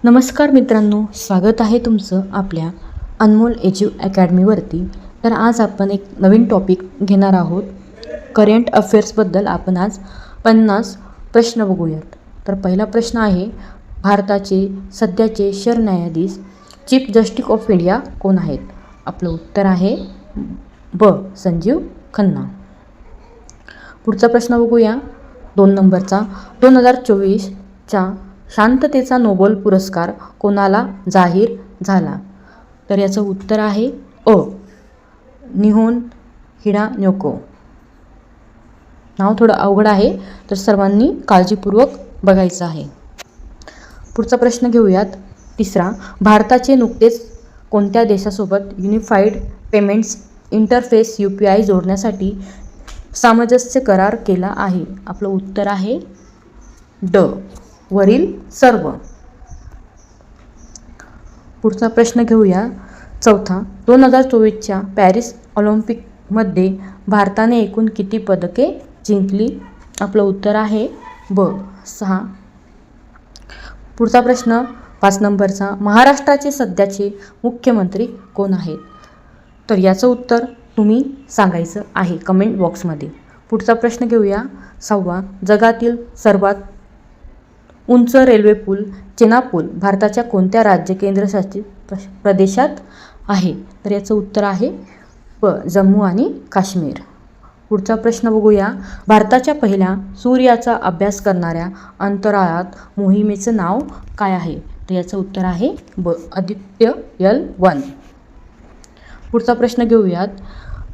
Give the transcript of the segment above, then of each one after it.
नमस्कार मित्रांनो, स्वागत आहे तुमचं आपल्या अनमोल एज्यू अकॅडमीवरती. तर आज आपण एक नवीन टॉपिक घेणार आहोत. करंट अफेअर्सबद्दल आपण आज 50 प्रश्न बघूयात. तर पहिला प्रश्न आहे, भारताचे सध्याचे सरन्यायाधीश चीफ जस्टिस ऑफ इंडिया कोण आहेत? आपलं उत्तर आहे ब. संजीव खन्ना. पुढचा प्रश्न बघूया 2 नंबरचा. 2024चा शांततेचा नोबेल पुरस्कार कोणाला जाहीर झाला? तर याचं उत्तर आहे अ. निहोन हिरान्योको. नाव थोडं अवघड आहे, तर सर्वांनी काळजीपूर्वक बघायचं आहे. पुढचा प्रश्न घेऊयात 3. भारताचे नुकतेच कोणत्या देशासोबत युनिफाईड पेमेंट्स इंटरफेस UPI जोडण्यासाठी सामंजस्य करार केला आहे? आपलं उत्तर आहे ड. वरील सर्व. पुढचा प्रश्न घेऊया 4. 2024च्या पॅरिस ऑलिम्पिकमध्ये भारताने एकूण किती पदके जिंकली? आपलं उत्तर आहे ब. 6. पुढचा प्रश्न 5 नंबरचा. महाराष्ट्राचे सध्याचे मुख्यमंत्री कोण आहेत? तर याचं उत्तर तुम्ही सांगायचं आहे कमेंट बॉक्समध्ये. पुढचा प्रश्न घेऊया 6. जगातील सर्वात उंच रेल्वे पूल चेनापूल भारताच्या कोणत्या राज्य केंद्रशासित प्रदेशात आहे? तर याचं उत्तर आहे ब. जम्मू आणि काश्मीर. पुढचा प्रश्न बघूया. भारताच्या पहिल्या सूर्याचा अभ्यास करणाऱ्या अंतराळात मोहिमेचं नाव काय आहे? तर याचं उत्तर आहे ब. आदित्य L1. पुढचा प्रश्न घेऊयात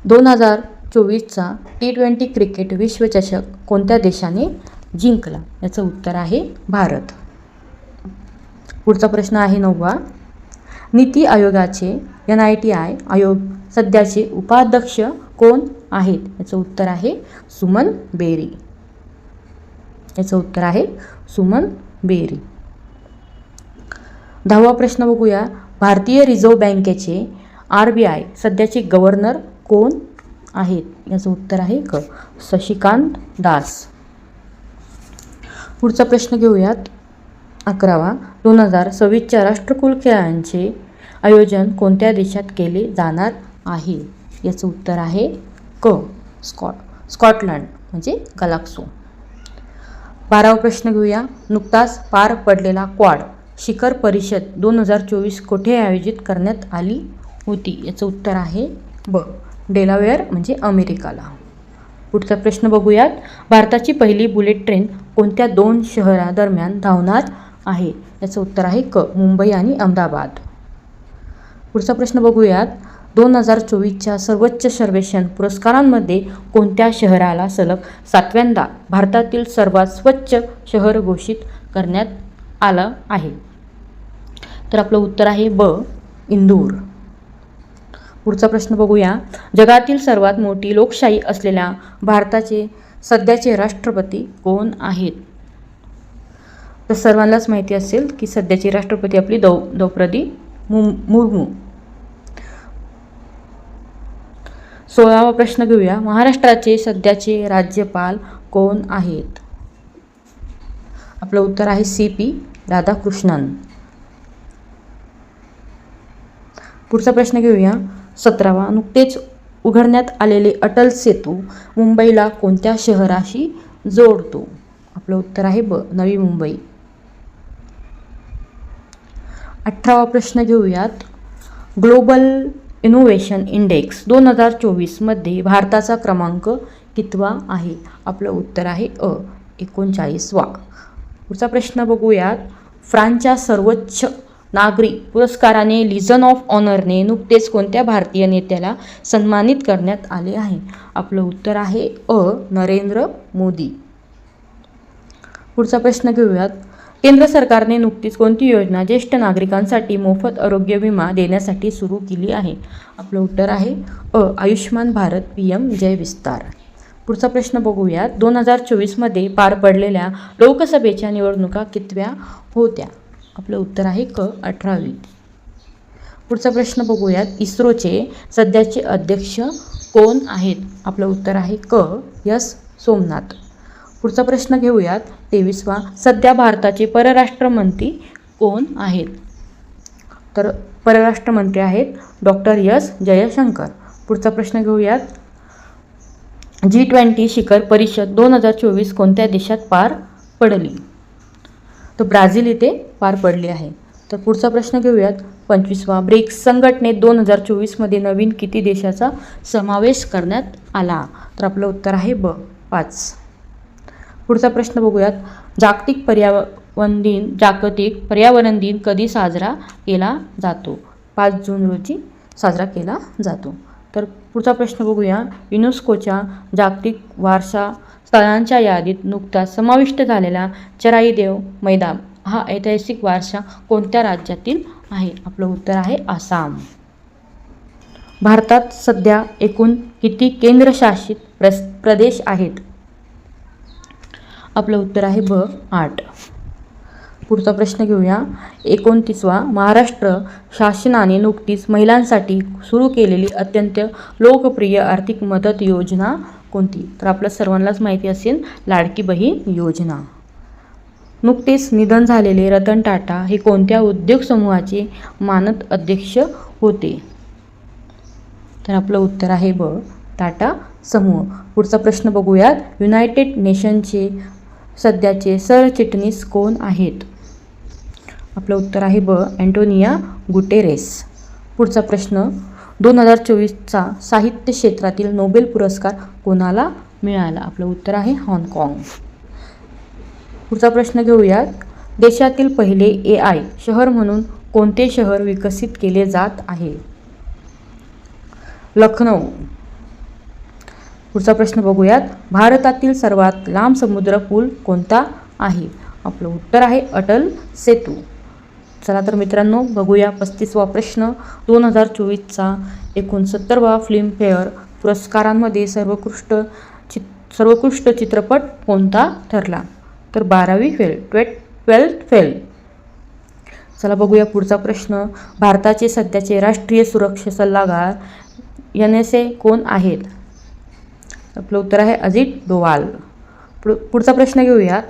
2024चा T20 क्रिकेट विश्वचषक कोणत्या देशाने जिंकला? याचं उत्तर आहे भारत. पुढचा प्रश्न आहे 9. नीती आयोगाचे NITI आयोग सध्याचे उपाध्यक्ष कोण आहेत? याचं उत्तर आहे सुमन बेरी. याचं उत्तर आहे सुमन बेरी. 10वा प्रश्न बघूया. भारतीय रिझर्व्ह बँकेचे RBI सध्याचे गव्हर्नर कोण आहेत? याचं उत्तर आहे क. शशिकांत दास. पुढचा प्रश्न घेऊयात 11वा. 2026च्या राष्ट्रकुल खेळांचे आयोजन कोणत्या देशात केले जाणार आहे? याचं उत्तर आहे क. स्कॉटलंड म्हणजे गलाक्सो. 12वा प्रश्न घेऊया. नुकताच पार पडलेला क्वाड शिखर परिषद 2024 कुठे आयोजित करण्यात आली होती? याचं उत्तर आहे ब. डेलावेअर म्हणजे अमेरिकाला. पुढचा प्रश्न बघूयात. भारताची पहिली बुलेट ट्रेन कोणत्या 2 शहरादरम्यान धावणार आहे? याचं उत्तर आहे क. मुंबई आणि अहमदाबाद. पुढचा प्रश्न बघूयात. 2024च्या सर्वोच्च सर्वेक्षण पुरस्कारांमध्ये कोणत्या शहराला सलग 7व्यांदा भारतातील सर्वात स्वच्छ शहर घोषित करण्यात आलं आहे? तर आपलं उत्तर आहे ब. इंदूर. पुढचा प्रश्न बघूया. जगातील सर्वात मोठी लोकशाही असलेल्या भारताचे सध्याचे राष्ट्रपती कोण आहेत? तर सर्वांनाच माहिती असेल की सध्याची राष्ट्रपती आपली द्रौपदी मुर्मू. 16वा प्रश्न घेऊया. महाराष्ट्राचे सध्याचे राज्यपाल कोण आहेत? आपलं उत्तर आहे CP राधाकृष्णन. पुढचा प्रश्न घेऊया 17वा. नुकतेच उघडण्यात आलेले अटल सेतू मुंबईला कोणत्या शहराशी जोडतो? आपलं उत्तर आहे ब. नवी मुंबई. 18वा प्रश्न घेऊयात. ग्लोबल इनोव्हेशन इंडेक्स 2024मध्ये भारताचा क्रमांक कितवा आहे? आपलं उत्तर आहे अ. 39वा. पुढचा प्रश्न बघूयात. फ्रान्सच्या सर्वोच्च नागरी पुरस्काराने लिजन ऑफ ऑनरने नुकतेच कोणत्या भारतीय नेत्याला सन्मानित करण्यात आले आहे? आपलं उत्तर आहे अ. नरेंद्र मोदी. पुढचा प्रश्न घेऊयात. केंद्र सरकारने नुकतीच कोणती योजना ज्येष्ठ नागरिकांसाठी मोफत आरोग्य विमा देण्यासाठी सुरू केली आहे? आपलं उत्तर आहे अ. आयुष्मान भारत PM जय विस्तार. पुढचा प्रश्न बघूयात. 2024मध्ये पार पडलेल्या लोकसभेच्या निवडणुका कितव्या होत्या? आपलं उत्तर आहे क. 18वी. पुढचा प्रश्न बघूयात. इस्रोचे सध्याचे अध्यक्ष कोण आहेत? आपलं उत्तर आहे क. S. सोमनाथ. पुढचा प्रश्न घेऊयात 23वा. सध्या भारताचे परराष्ट्र मंत्री कोण आहेत? तर परराष्ट्र मंत्री आहेत डॉक्टर एस जयशंकर. पुढचा प्रश्न घेऊयात. G20 शिखर परिषद 2024 कोणत्या देशात पार पडली? तर ब्राझील येथे पार पडली आहे. तर पुढचा प्रश्न घेऊयात. 25वा ब्रिक्स संघटनेत 2024मध्ये नवीन किती देशाचा समावेश करण्यात आला? तर आपलं उत्तर आहे ब 5. पुढचा प्रश्न बघूयात. जागतिक पर्यावरण दिन कधी साजरा केला जातो? 5 जून रोजी साजरा केला जातो. तर पुढचा प्रश्न बघूया. युनेस्कोच्या जागतिक वारसा स्थळांच्या यादीत नुकताच समाविष्ट झालेला चराईदेव मैदान हा ऐतिहासिक वारसा कोणत्या राज्यातील आहे? आपलं उत्तर आहे आसाम. भारतात सध्या एकूण किती केंद्रशासित प्रदेश आहेत? आपलं उत्तर आहे ब 8. पुढचा प्रश्न घेऊया. 29वा महाराष्ट्र शासनाने नुकतीच महिलांसाठी सुरू केलेली अत्यंत लोकप्रिय आर्थिक मदत योजना कोणती? तर आपल्या सर्वांनाच माहिती असेल लाडकी बहीण योजना. नुकतेच निधन झालेले रतन टाटा हे कोणत्या उद्योग समूहाचे मानद अध्यक्ष होते? तर आपलं उत्तर आहे ब टाटा समूह. पुढचा प्रश्न बघूयात. युनायटेड नेशनचे सध्याचे सरचिटणीस कोण आहेत? आपलं उत्तर आहे ब अँटोनिया गुटेरेस. पुढचा प्रश्न. 2024चा साहित्य क्षेत्रातील नोबेल पुरस्कार कोणाला मिळाला? आपलं उत्तर आहे हाँगकाँग. पुढचा प्रश्न घेऊयात. देशातील पहिले AI शहर म्हणून कोणते शहर विकसित केले जात आहे? लखनौ. पुढचा प्रश्न बघूयात. भारतातील सर्वात लांब समुद्र पूल कोणता आहे? आपलं उत्तर आहे अटल सेतू. चला तर मित्रांनो बघूया 35वा प्रश्न. 2024चा 69वा फिल्मफेअर पुरस्कारांमध्ये सर्वोत्कृष्ट चित्रपट कोणता ठरला? तर 12वी फेल 12th फेल. चला बघूया पुढचा प्रश्न. भारताचे सध्याचे राष्ट्रीय सुरक्षा सल्लागार NSA कोण आहेत? आपलं उत्तर आहे अजित डोवाल. पुढचा प्रश्न घेऊयात.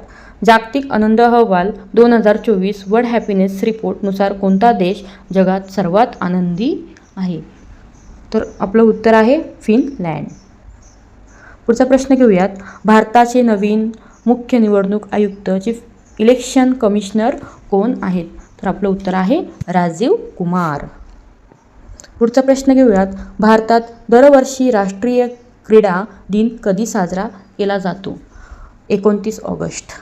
जागतिक आनंद अहवाल 2024 वर्ल्ड हॅपीनेस रिपोर्टनुसार कोणता देश जगात सर्वात आनंदी आहे? तर आपलं उत्तर आहे फिनलँड. पुढचा प्रश्न घेऊयात. भारताचे नवीन मुख्य निवडणूक आयुक्त चीफ इलेक्शन कमिशनर कोण आहेत? तर आपलं उत्तर आहे राजीव कुमार. पुढचा प्रश्न घेऊयात. भारतात दरवर्षी राष्ट्रीय क्रीडा दिन कधी साजरा केला जातो? 29 ऑगस्ट.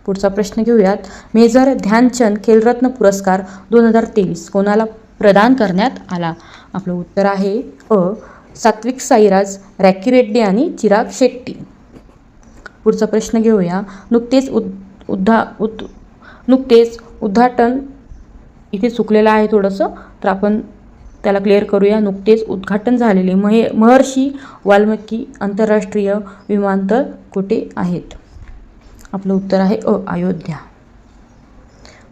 पुढचा प्रश्न घेऊयात. मेजर ध्यानचंद खेलरत्न पुरस्कार 2023 कोणाला प्रदान करण्यात आला? आपलं उत्तर आहे अ सात्विक साईराज, रॅकी रेड्डी आणि चिराग शेट्टी. पुढचा प्रश्न घेऊया. नुकतेच उद्घाटन इथे चुकलेलं आहे थोडंसं, तर आपण त्याला क्लिअर करूया. नुकतेच उद्घाटन झालेले महर्षी वाल्मिकी आंतरराष्ट्रीय विमानतळ कुठे आहेत? आपलं उत्तर आहे अ अयोध्या.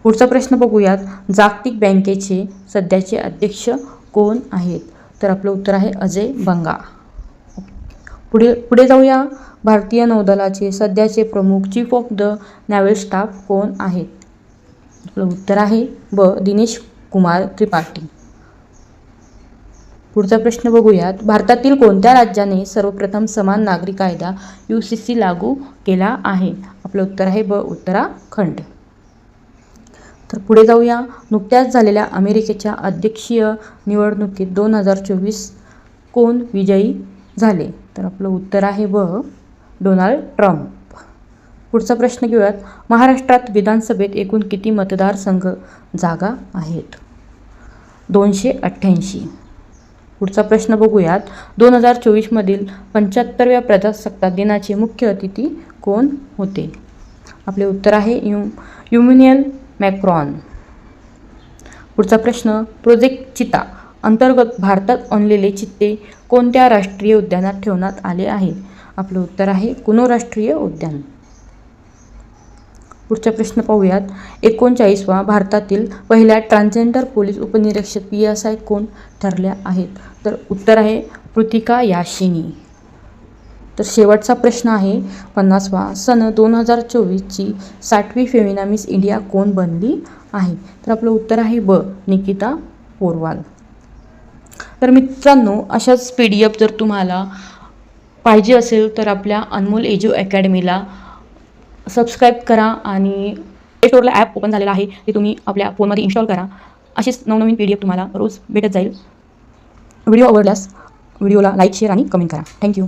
पुढचा प्रश्न बघूयात. जागतिक बँकेचे सध्याचे अध्यक्ष कोण आहेत? तर आपलं उत्तर आहे अजय बंगा. पुढे जाऊया. भारतीय नौदलाचे सध्याचे प्रमुख chief of the naval staff कोण आहेत? आपलं उत्तर आहे ब दिनेश कुमार त्रिपाठी. पुढचा प्रश्न बघूयात. भारतातील कोणत्या राज्याने सर्वप्रथम समान नागरी कायदा UCC लागू केला आहे? आपलं उत्तर आहे ब उत्तराखंड. तर पुढे जाऊया. नुकत्याच झालेल्या अमेरिकेच्या अध्यक्षीय निवडणुकीत 2024 कोण विजयी झाले? तर आपलं उत्तर आहे ब डोनाल्ड ट्रम्प. पुढचा प्रश्न घेऊयात. महाराष्ट्रात विधानसभेत एकूण किती मतदारसंघ जागा आहेत? 288. पुढचा प्रश्न बघूयात. 2024 मधील 75व्या प्रजासत्ताक दिनाचे मुख्य अतिथी कोण होते? आपले उत्तर आहे इमॅन्युएल मॅक्रॉन. पुढचा प्रश्न. प्रोजेक्ट चिता अंतर्गत भारतात आणलेले चित्ते कोणत्या राष्ट्रीय उद्यानात ठेवण्यात आले आहे? आपलं उत्तर आहे कुनो राष्ट्रीय उद्यान. पुढचा प्रश्न पाहूयात. 39वा भारतातील पहिल्या ट्रान्सजेंडर पोलीस उपनिरीक्षक PSI कोण ठरल्या आहेत? तर उत्तर आहे पृथिका याशिनी. तर शेवटचा प्रश्न आहे 50वा. सन 2024ची 60वी फेमिना मिस इंडिया कोण बनली आहे? तर आपलं उत्तर आहे ब, निकिता पोरवाल. तर मित्रांनो, अशाच PDF जर तुम्हाला पाहिजे असेल तर आपल्या अनमोल एज्यू अकॅडमीला सबस्क्राईब करा आणि प्ले स्टोअरला ॲप ओपन झालेला आहे, ते तुम्ही आपल्या फोनमध्ये इन्स्टॉल करा. अशीच नवनवीन PDF तुम्हाला रोज भेटत जाईल. व्हिडिओ आवडल्यास व्हिडिओला लाईक, शेअर आणि कमेंट करा. थँक्यू.